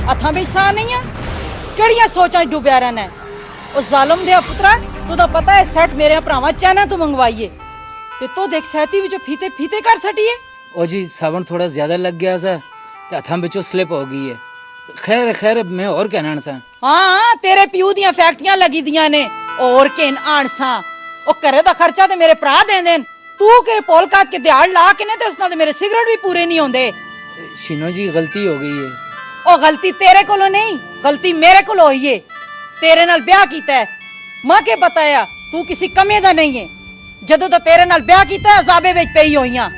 हथा भी सा नहीं है ਕਿਹੜੀਆਂ ਸੋਚਾਂ ਡੁੱਬਿਆ ਰਹਿਣਾ ਉਹ ਜ਼ਾਲਮ ਦੇ ਪੁੱਤਰਾ ਤੂੰ ਤਾਂ ਪਤਾ ਹੈ ਸੈਟ ਮੇਰੇ ਭਰਾਵਾਂ ਚਾਈਨਾ ਤੋਂ ਮੰਗਵਾਈਏ ਤੇ ਤੂੰ ਦੇਖ ਸਹਿਤੀ ਵਿੱਚੋਂ ਫੀਤੇ ਫੀਤੇ ਕਰ ਸਟੀਏ ओ जी सावन थोड़ा ज्यादा लग गया सा ते हथां बिचों स्लिप हो गई है खैर मैं और कहना सा ਹਾਂ ਤੇਰੇ ਪਿਓ ਦੀਆਂ ਫੈਕਟਰੀਆਂ ਲੱਗੀ ਦੀਆਂ ਨੇ ਔਰ ਕਿਨ ਆਣਸਾਂ ਉਹ ਘਰੇ ਦਾ ਖਰਚਾ ਤੇ ਮੇਰੇ ਭਰਾ ਦੇਂਦੇ ਨੇ ਤੂੰ ਕਿਰੇ ਪੋਲ ਕਾਟ ਕੇ ਦਿਹਾੜ ਲਾ ਕੇ ਨੇ ਤੇ ਉਸ ਨਾਲ ਤੇ ਮੇਰੇ ਸਿਗਰਟ ਵੀ ਪੂਰੇ ਨਹੀਂ ਹੁੰਦੇ शीनो जी गलती हो गई है ਉਹ ਗਲਤੀ ਤੇਰੇ ਕੋਲੋਂ ਨਹੀਂ ਗਲਤੀ ਮੇਰੇ ਕੋਲ ਹੋਈ ਏ ਤੇਰੇ ਨਾਲ ਵਿਆਹ ਕੀਤਾ ਹੈ ਮਾਂ ਕੇ ਬਤਾਇਆ ਤੂੰ ਕਿਸੇ ਕਮੇ ਦਾ ਨਹੀਂ ਏ ਜਦੋਂ ਦਾ ਤੇਰੇ ਨਾਲ ਵਿਆਹ ਕੀਤਾ ਅਜ਼ਾਬੇ ਵਿੱਚ ਪਈ ਹੋਈਆਂ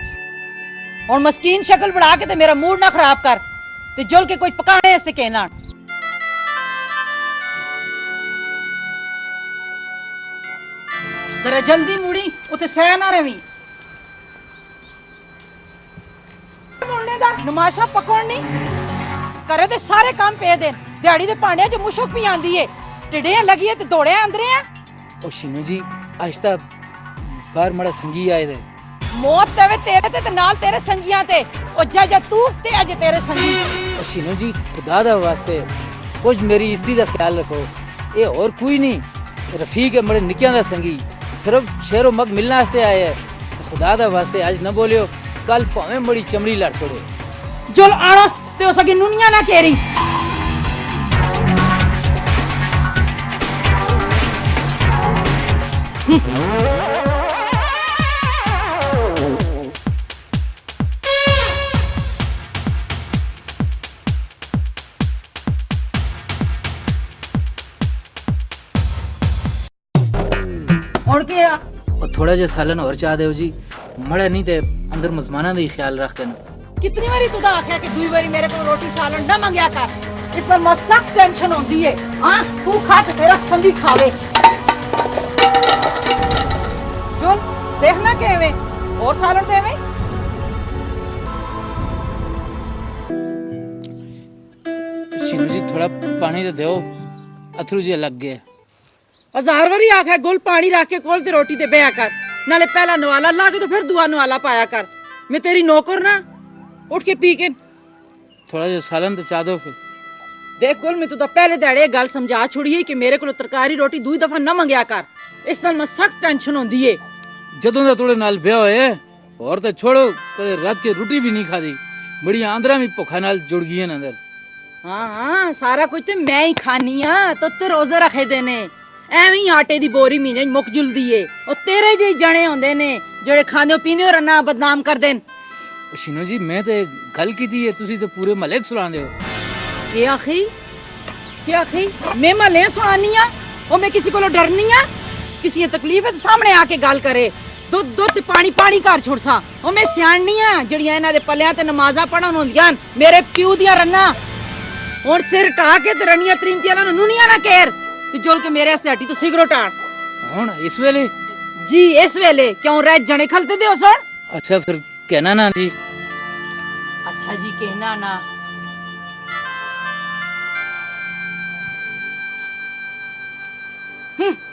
ਹੁਣ ਮਸਕੀਨ ਸ਼ਕਲ ਬਣਾ ਕੇ ਤੇ ਮੇਰਾ ਮੂਡ ਨਾ ਖਰਾਬ ਕਰ ਤੇ ਜੁਲ ਕੇ ਕੋਈ ਪਕਾਣੇ ਵਾਸਤੇ ਕਹਿਣਾ ਜ਼ਰਾ ਜਲਦੀ ਮੁੜੀ ਉਥੇ ਸਹਿ ਨਾ ਰਵੀ ਮੁੰਡੇ ਦਾ ਨਮਾਸ਼ਾ ਪਕਾਉਣੀ करे दे सारे काम पे दे दिहाड़ी दे पांडे च मुशक भी आंदी है टिड्डियां लगी है ते दौड़े अंदरे हैं ओ शीनो जी आहिस्ता बाहर मड़ा संगी आए दे मौत तेरे ते नाल तेरे संगियां ते ओ जा तू ते अज तेरे संगी ओ शीनो जी खुदा दा वास्ते कुछ मेरी स्त्री दा ख्याल रखो ये और कोई नहीं रफीक है मड़े निकियां दा संगी सिर्फ शेरो मग मिलने वास्ते आए है खुदा दा वास्ते आज न बोलियो कल भावें मड़ी चमड़ी लड़ छोड़ो जुल आणस ते उस अगे नुनिया ना केरी और क्या और थोड़ा जे सालन और चाह देओ जी मड़ा नहीं ते अंदर मेहमानां दा ही ख्याल रख के कितनी बारी तुदा आख्या कि दुई बारी मेरे को रोटी सालन ना मंगया कर इस पर मस्त सख्त टेंशन होती है हां तू खा ते तेरा संदी खावे चल देखना केवे और सालन देवे शीनो जी थोड़ा पानी तो दो अथरू जी लग गए हजार बारी आख्या गुल पानी रख के कोल ते रोटी ते बेया कर नाले पहला नवाला ला के तो फिर दुआ नवाला पाया कर मैं तेरी नौकर ना उठ के पी के थोड़ा जो सालन तो चाह दो फिर देख गुल मैं तो पहले दहाड़े गल समझा छोड़ी है कि मेरे को तरकारी रोटी दूई दफा ना मंगया कर इस नाल मैं सख्त टेंशन होंदी है जदों दा तोड़े नाल ब्याह होए और तो छोड़ो कदे रात की रोटी भी नहीं खादी बड़ी आंदरा भी भुखा नाल जुड़ गई है अंदर हाँ सारा कुछ तो मैं ही खानी हां तो ते रोजे रखे दे ने ਐਵੇਂ ਹੀ ਆਟੇ ਦੀ ਬੋਰੀ ਮਹੀਨੇ ਮੁੱਕ ਜੁਲਦੀ ਏ ਉਹ ਤੇਰੇ ਜਿਹੇ ਜਣੇ ਹੁੰਦੇ ਨੇ ਜਿਹੜੇ ਖਾਂਦੇ ਪੀਂਦੇ ਰੰਨਾ ਬਦਨਾਮ ਕਰਦੇ ਨੇ शीनो जी मैं तो गल की है तुसी तो पूरे महल्ले को सुना दे क्या आखी मैं महल्ले सुनानी आ ओ मैं किसी को डरनी आ किसी तकलीफ है तो सामने आके गल करे दुध दुध पानी पानी घर छुड़सा ओ मैं सियाणी आ जड़ियां इन्हां दे पल्लियां ते नमाज़ां पढ़न होंदियां मेरे प्यू दियां रन्ना हुण सिर ढा के ते रनियां त्रीमतियां नाल नुनियां ना केर ते जुल के मेरे वास्ते हटी तो सिगरेट आण हुण इस वेले जी इस वेले क्यों रह जने खलते दे सुन अच्छा फिर कहना ना जी अच्छा जी कहना ना हम्म